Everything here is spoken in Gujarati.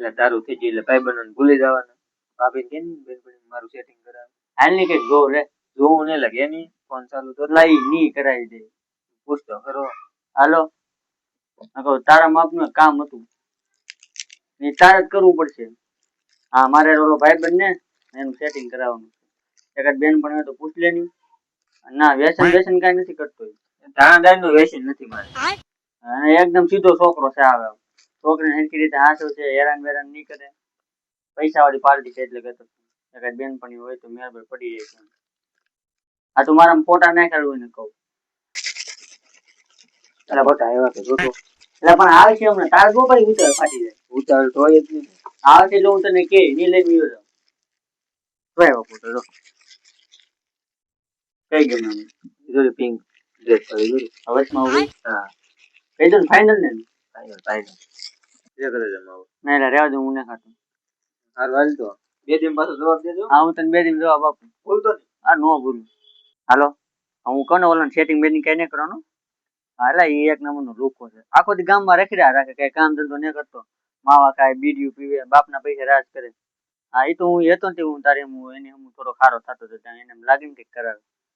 એટલે તારું થઈ ગયું એટલે ભાઈ બનવાનું ભૂલી જવાનું. ભાભી કે મારું સેટિંગ કરાવ હાલ ની કઈ ગો રે જોવું નહીં લાગે એની ફોન ચાલુ તો લઈ ની કરાવી દે પૂછતો કરો હાલો તારા માપનું કામ હતું એ તારે જ કરવું પડશે. હા મારે ઓલો ભાઈ બન ને એનું સેટિંગ કરાવવાનું એકાદ બેન પણ હોય તો પૂછ લે ની. ના વ્યસન વ્યસન કઈ નથી કરતો ધાણાદાર નું વ્યસન નથી મારે અને એકદમ સીધો છોકરો છે. આવે છોકરીને હરખી રીતે હાંસવ છે હેરાન વેરાન નહીં કરે પૈસા વાળી પાર્ટી છે એટલે કહેતો એકાદ બેન પણ હોય તો મેળ પડી જાય. આ તું મારા ફોટા નાખાડું હોય ને કહું એટલે ફોટા આવ્યા કે જોતો એટલે પણ આવે છે હમણાં તાર જો ભાઈ ઉતાર ફાટી જાય ઉતાર તો હોય જ નહીં આવે છે એટલે હું તને કે નહીં લઈ ગયો જાઉં તો આવ્યો ફોટો જો કઈ ગમે જોયું પિંક ડ્રેસ જોયું અવશ્યમાં ઉભી હા કઈ દઉં ફાઇનલ ને ફાઇનલ જે કરે જમાવો ના એટલે રહેવા દઉં હું ને ખાતું હારું હાલ તો બે દિન પાછો જવાબ દેજો. હા હું તને બે દિન જવાબ આપું ભૂલતો નહીં હા નો ભૂલું. હાલો હું કોને ઓલા સેટિંગ બેટિંગ કઈ નહીં કરવાનું. હા એટલે એ એક નંબર નો લોકો છે આખો દી ગામમાં રખડ્યા રાખે કઈ કામ ધંધો નહીં કરતો માવા ખાય બીડીયું પીવે બાપના પૈસા રાજ કરે. હા એ તો હું હતો ને હું તારે હું એને હું થોડો ખારો થતો હતો એને લાગે ને કઈક કરાવે